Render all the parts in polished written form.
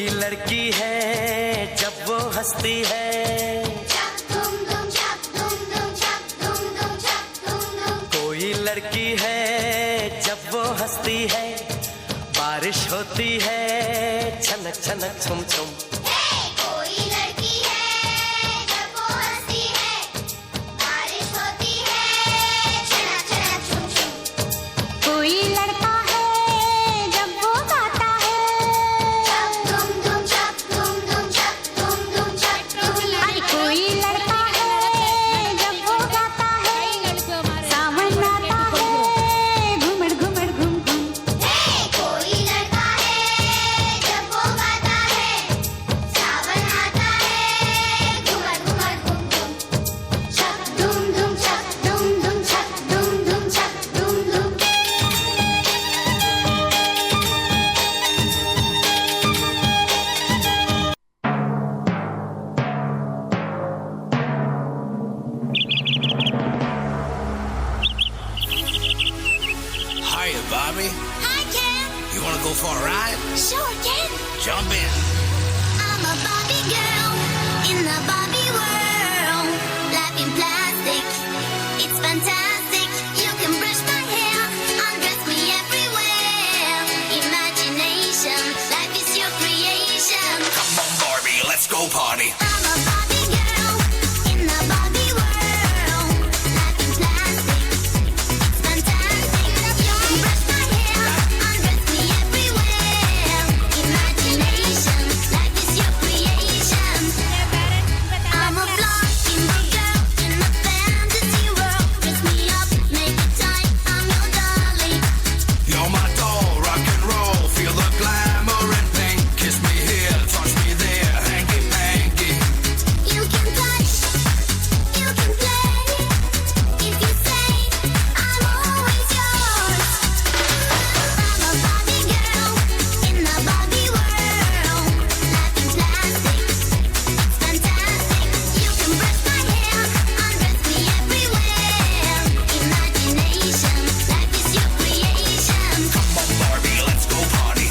कोई लड़की है जब वो हंसती है, कोई लड़की है जब वो हंसती है, बारिश होती है छनक छनक छुम छुम। Bobby? Hi, Ken. You want to go for a ride? Sure, Ken. Jump in. I'm a Barbie girl in the Barbie world. Life in plastic, it's fantastic. You can brush my hair, undress me everywhere. Imagination, life is your creation. Come on, Barbie, let's go party. I'm a Barbie girl in the Barbie world. Life in plastic, it's fantastic. You can brush my hair, undress me everywhere. Imagination, life is your creation. I'm a flying girl in a fantasy world. Dress me up, make it tight, I'm your darling. You're my doll, rock and roll. Feel the glamour and pink. Kiss me here, touch me there. Hanky panky. You can touch, you can play. If you say I'm always yours. I'm a Barbie girl in the Barbie world. Life in plastic, it's fantastic. You can brush my hair, undress me everywhere. Imagination, life is your creation. Come on, Barbie, let's go party.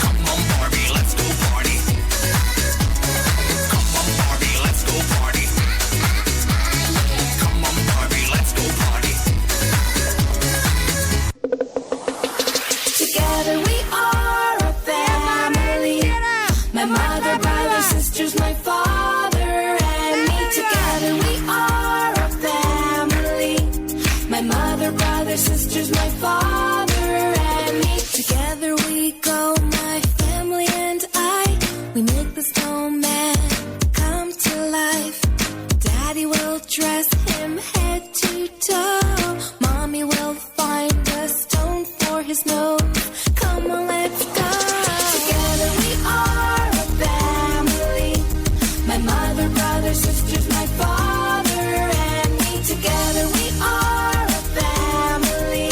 Come on, Barbie, let's go party. Come on, Barbie, let's go party. Come on, Barbie, let's go party. Together we are a family. My mother, brother, sisters, my father, and me. Together we are a family. My mother, brother, sisters, my father, and me. Together we go, my family and I. We make the snowman come to life. Daddy will dress him head to toe. Mommy will find a stone for his nose. Come on, let's go. Together we are a family. My mother, brother, sisters, my father, and me. Together we are a family.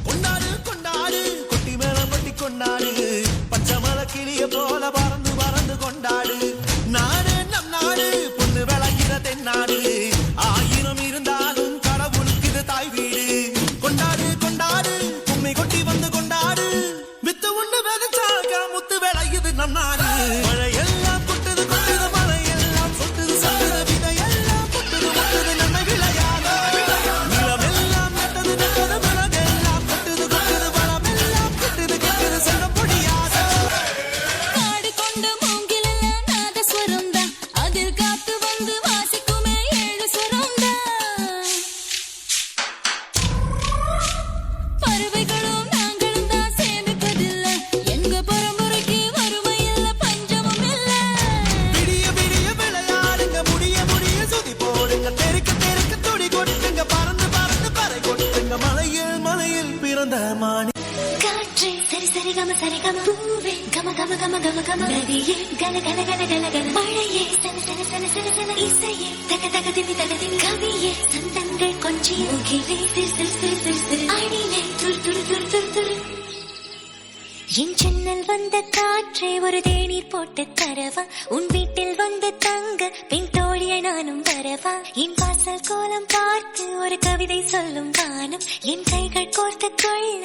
கொண்டாடு கொண்டாடு கொட்டி மேளம் கொட்டி கொண்டாடு பச்சை மலை கிளிய போல பறந்து பறந்து கொண்டாடு நாடு நம் நாடு பொண்ணு விளைகிற தென்னாடு ஆயிரம் இருந்தாலும் கடவுளுக்கு இது தாய் வீடு கொண்டாடு கொண்டாடு கும்மி கொட்டி வந்து கொண்டாடு வித்து உண்டு விதைச்சாக்க முத்து விளையுது நம் நாடு மழையெல்லாம் கொட்டுது கொட்டுது மழையெல்லாம் சொட்டுது சொட்டுது விதையெல்லாம் கொட்டுது கொட்டுது நன்மை விளையாது நிலமெல்லாம் நட்டது நட்டது மலமெல்லாம் கொட்டுது கொட்டுது வளமெல்லாம் கெட்டுது கெட்டுது சொல்ல முடியாது காடு கொண்ட மூங்கிலெல்லாம் நாதஸ்வரம் தான். அதில் காத்து வந்து வாசிக்குமே ஏழு சுரம் தான். பறவைகளும் நாங்களும் தான் சேமிப்பதில்லை. எங்க பரம்பரைக்கு வறுமை இல்ல, பஞ்சமும் இல்ல. விடிய விடிய விளையாடுங்க முடிய முடிய சுதி போடுங்க தெருக்கு தெருக்கு துடி கொட்டுங்க பறந்து பறந்து பறை கொட்டுங்க மலையில் மலையில் பிறந்த மாணி காற்றே சரி சரி கம பூவே கம கம கம கம கம நதியே கல கல கல கல கல மழையே சன சன சன சன சன இசையே தக தக திமி கவியே சந்தங்கள் கொஞ்சி முகிலே சிறு சிறு சிறு சிறு சிறு அணிலே துரு துரு துரு துரு துரு என் ஜன்னல் வந்த காற்றே ஒரு தேநீர் போட்டு தரவா உன் வீட்டில் வந்து தங்க பின் தோழிய நானும் வரவா என் வாசல் கோலம் பார்த்து ஒரு கவிதை சொல்லும் வானம் என் கைகள் கோர்த்து கொள்ள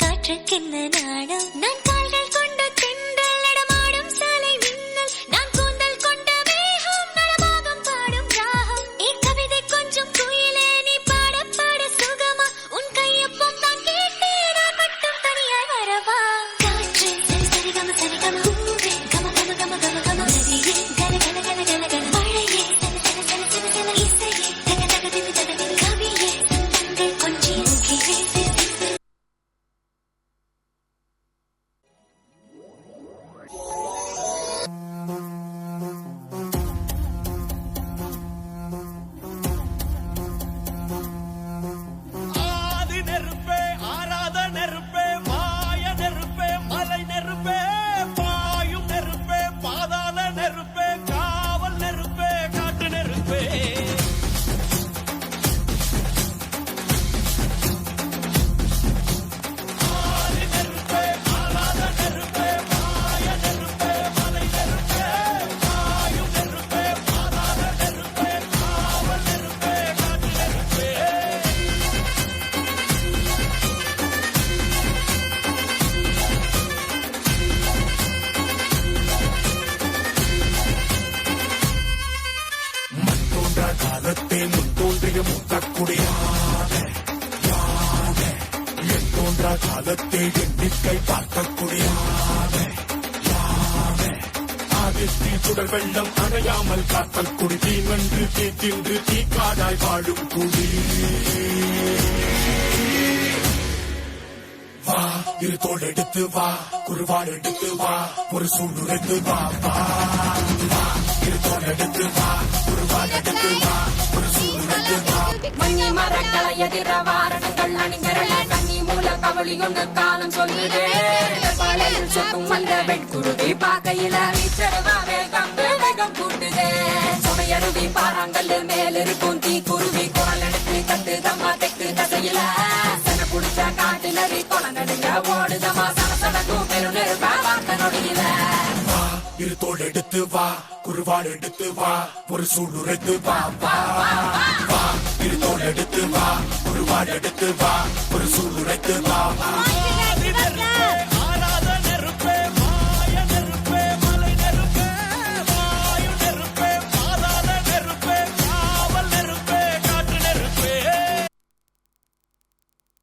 காற்றுக்கென்ன நாணம் நான் கால்கள் கொண்ட தென்றல் நடமாடும் சாலை மின்னல் நான் கூந்தல் கொண்ட மேகம் நலபாகம் பாடும் ராகம் என் கவிதை கொஞ்சம் குயிலே நீ பாட பாட சுகமா உன் கையொப்பம் தான் கேட்டு நான் மட்டும் தனியாய் வரவா காற்று சரி கம பூவே கம கம கம கம கம நதியே கல கல கல கல கல மழையே சல சல சல சல சல இசையே தக தக திமி தக திமி கவியே தங்கள் கொஞ்சி முகிலே ஆதி நெருப்பே ஆராத நெருப்பே மாய நெருப்பே மலை நெருப்பே பாயும் நெருப்பே பாதாள நெருப்பே காவல் நெருப்பே காட்டு நெருப்பே ஆதி நெருப்பே ஆராத நெருப்பே மாய நெருப்பே மலை நெருப்பே பாயும் நெருப்பே பாதாள நெருப்பே காவல் நெருப்பே காட்டு நெருப்பே தோன்றா காலத்தே முன் தோன்றிய முத்தக்குடியாக என் தோன்றா காலத்தே எண்ணிக்கை பார்க்கக்கூடியாக ஆதித்தி சுடர் வெள்ளம் அணையாமல் காத்தல் குடி தீமென்று தீ தின்று தீக்காடாய் வாழும் குடி வா இரு தோள் எடுத்து வா குருவாள் எடுத்து வா ஒரு சூழ்நிலைத்து வா வா வா இரு தோள் எடுத்து வா குருவாள் எடுத்து வா ஒரு சூழ்நிலைத்து வா மண்ணி மரங்களை எதிர வாரணங்கள் அணிஞரல கண்ணி மூல கவலியொன்று காலம் சொல்லுதே பாலையில் சொத்தும் வந்த வெட்குருதி பார்க்கையில வீச்சரவா வேகம் வேகம் கூட்டுதே சுமையருவி பாறாங்கல் மேல் இருக்கும் தீ குருவி குரல் எடுத்து கட்டு தம்மா தெக்கு தசையில சன புடிச்ச காட்டிலறி கொலநடுங்க ஓடுதமா சனசனக்கும் பெரும் நெருப்ப வார்த்த நொடியில வா இரு தோள் எடுத்து வா குருவாள் எடுத்து வா ஒரு சூழ்நிலைத்து வா வா வா இரு தோள் எடுத்து வா குருவாள் எடுத்து வா ஒரு சூழ்நிலைத்து வா